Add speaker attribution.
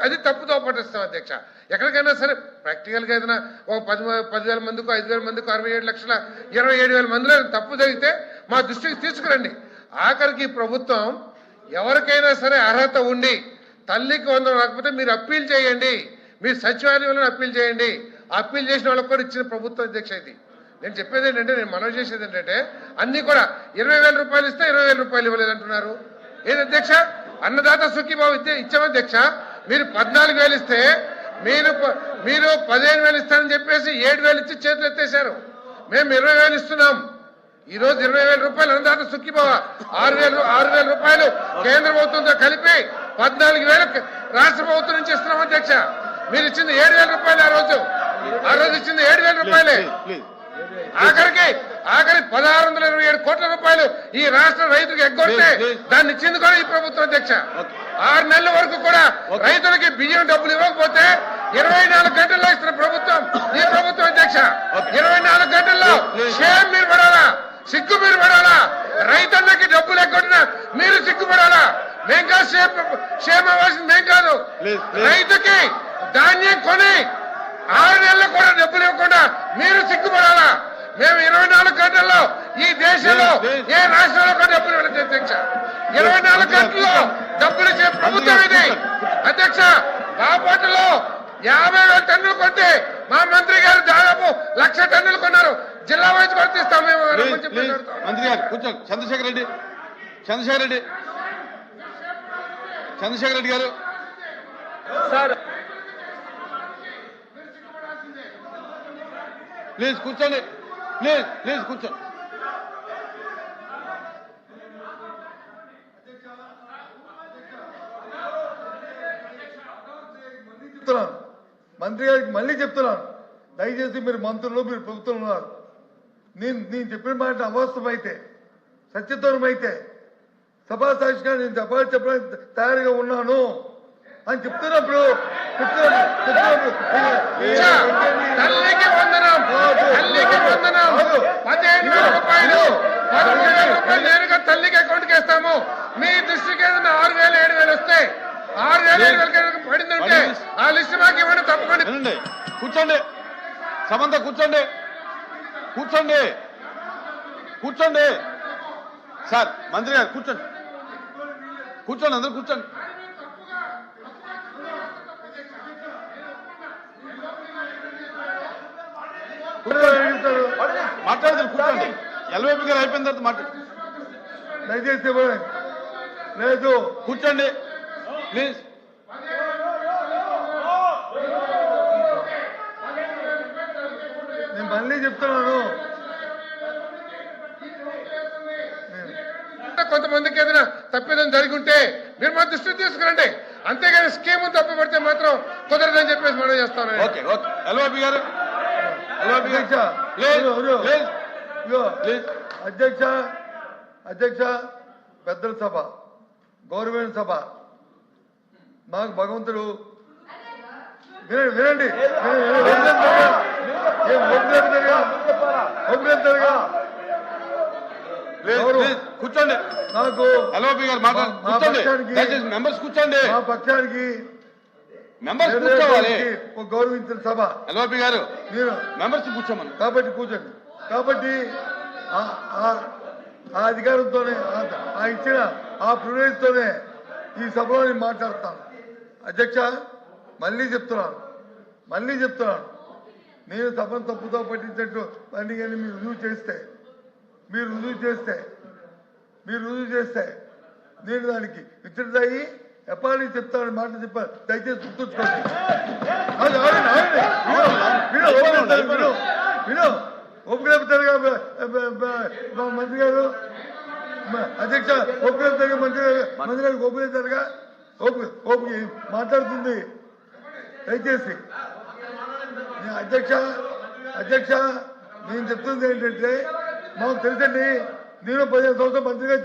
Speaker 1: అది తప్పుతో పట్టిస్తాం అధ్యక్ష. ఎక్కడికైనా సరే ప్రాక్టికల్గా ఏదైనా ఒక 10,000 మందికి 5,000 మందికి 67,27,000 మందిలో తప్పు జరిగితే మా దృష్టికి తీసుకురండి. ఆఖరికి ప్రభుత్వం ఎవరికైనా సరే అర్హత ఉండి తల్లికి 100 రాకపోతే మీరు అప్పీల్ చేయండి, మీరు సచివాలయంలో అప్పీల్ చేయండి. అప్పీల్ చేసిన వాళ్ళకి కూడా ఇచ్చిన ప్రభుత్వం అధ్యక్ష. ఇది నేను చెప్పేది ఏంటంటే, నేను మనవి చేసేది ఏంటంటే, అన్ని కూడా 20,000 రూపాయలు ఇస్తే 20,000 రూపాయలు ఇవ్వలేదంటున్నారు. ఏది అధ్యక్ష? అన్నదాత సుఖీభావ ఇచ్చాం అధ్యక్ష. మీరు 14,000 ఇస్తే మీరు 15,000 ఇస్తానని చెప్పేసి 7,000 ఇచ్చి చేతులు ఎత్తేశారు. మేము 20,000 ఇస్తున్నాం. ఈ రోజు 20,000 రూపాయలు అన్నదాత సుఖీభావ, 6,000 రూపాయలు కేంద్ర ప్రభుత్వంతో కలిపి 14,000 రాష్ట్ర ప్రభుత్వం నుంచి ఇస్తున్నాం అధ్యక్ష. మీరు ఇచ్చింది 7,000 రూపాయలు. ఆ రోజు ఇచ్చింది 7,000 రూపాయలే. ఆఖరి 1,627 కోట్ల రూపాయలు ఈ రాష్ట్ర రైతులకు ఎగ్గొడితే దాన్ని ఇచ్చింది కూడా ఈ ప్రభుత్వం అధ్యక్ష. 6 నెలల వరకు కూడా రైతులకి బియ్యం డబ్బులు ఇవ్వకపోతే 24 గంటల్లో ఇస్తున్న ప్రభుత్వం ఈ ప్రభుత్వం అధ్యక్ష. 24 గంటల్లో షేమ్ మీరు పడాలా, సిగ్గు మీరు పడాలా. రైతన్నకి డబ్బులు ఎగ్గొట్టినా మీరు సిగ్గుపడాలా. మేం కాదు షేమ్ అవ్వాల్సింది, మేం కాదు. రైతుకి ధాన్యం కొని 6 నెలలు కూడా డబ్బులు ఇవ్వకుండా మీరు సిగ్గుపడాలా. మేము 24 గంటల్లో ఈ దేశంలో ఏ రాష్ట్రంలో కూడా డబ్బులు ఇవ్వలేదు అధ్యక్ష. 24 గంటల్లో డబ్బులు ఇచ్చే ప్రభుత్వం ఇది అధ్యక్ష. బాపట్లలో 50,000 టన్నులు కొంటే మా మంత్రి గారు దాదాపు 1,00,000 టన్నులు కొన్నారు. జిల్లా వైజ్ వర్తిస్తాం మేము.
Speaker 2: మంత్రి గారు కూర్చోండి. చంద్రశేఖర్ రెడ్డి గారు సార్ ప్లీజ్ కూర్చోండి. ప్లీజ్ కూర్చోండి.
Speaker 3: మంత్రి గారికి మళ్ళీ చెప్తున్నాను, దయచేసి మీరు మంత్రులు, మీరు ప్రభుత్వం ఉన్నారు. నేను చెప్పిన మాట అవాస్తవమైతే, సత్యదూరం అయితే సభా సాక్షిగా నేను చెప్పడానికి తయారుగా ఉన్నాను అని చెప్తున్నప్పుడు
Speaker 1: తల్లికి వందనం 15,000 రూపాయలు 13,000 రూపాయలు నేరుగా తల్లికి అకౌంట్కి వేస్తాము. మీ దృష్టికి ఏదైనా 6,000 7,000 వస్తే 6,000 7,000 పడిందంటే ఆ లిస్ట్ మాకు ఇవ్వండి. తప్పకుండా
Speaker 2: కూర్చోండి. సమంత కూర్చోండి. సార్ మంత్రి గారు కూర్చోండి. అందరూ కూర్చోండి. మాట్లాడతారు కూర్చోండి. ఎల్వైపీ గారు అయిపోయిన తర్వాత మాట్లాడు.
Speaker 3: దయచేసి లేదు,
Speaker 2: కూర్చోండి ప్లీజ్.
Speaker 3: నేను మళ్ళీ చెప్తున్నాను,
Speaker 1: కొంతమందికి ఏదైనా తప్పిదం జరిగి ఉంటే మీరు మా దృష్టికి తీసుకురండి. అంతేగాని స్కీమ్ తప్పు పడితే మాత్రం కుదరదని చెప్పేసి మనం చేస్తాను.
Speaker 2: ఎల్వైపీ గారు
Speaker 3: అధ్యక్ష, పెద్దల సభ, గౌరవమైన సభ. నాకు భగవంతుడు వినండి
Speaker 2: కూర్చోండి.
Speaker 3: నాకు
Speaker 2: ఎల్వైపీ గారు మెంబర్స్ కూర్చోండి.
Speaker 3: మా పక్షానికి
Speaker 2: మెంబర్స్ కూర్చోవాలి.
Speaker 3: గౌరవించిన సభ.
Speaker 2: ఎల్వైపీ గారు
Speaker 3: నేను
Speaker 2: మెంబర్స్ కూర్చోమని
Speaker 3: కాబట్టి కూర్చోండి. కాబట్టి ఆ అధికారంతోనే, ఆ ఇచ్చిన ఆ ప్రివిలేజ్తోనే ఈ సభలో నేను మాట్లాడతాను. అధ్యక్ష, మళ్ళీ చెప్తున్నాను, నేను సభను తప్పుతో పట్టించినట్టు అన్ని కానీ మీరు రుజువు చేస్తే నేను దానికి విచ్చుడయ్యి ఎప్పటి చెప్తానని మాట చెప్పాను. దయచేసి గుర్తుంచుకోండి. ఒప్పుకోలేపుతారుగా మంత్రి గారు, అధ్యక్ష ఒప్పుకోలేపుతారుగా మంత్రి గారికి ఒప్పులేతారుగా ఓపిక మాట్లాడుతుంది. దయచేసి అధ్యక్ష నేను చెప్తుంది ఏంటంటే, మాకు తెలుసండి, నేను 15 సంవత్సరాలు మంత్రిగా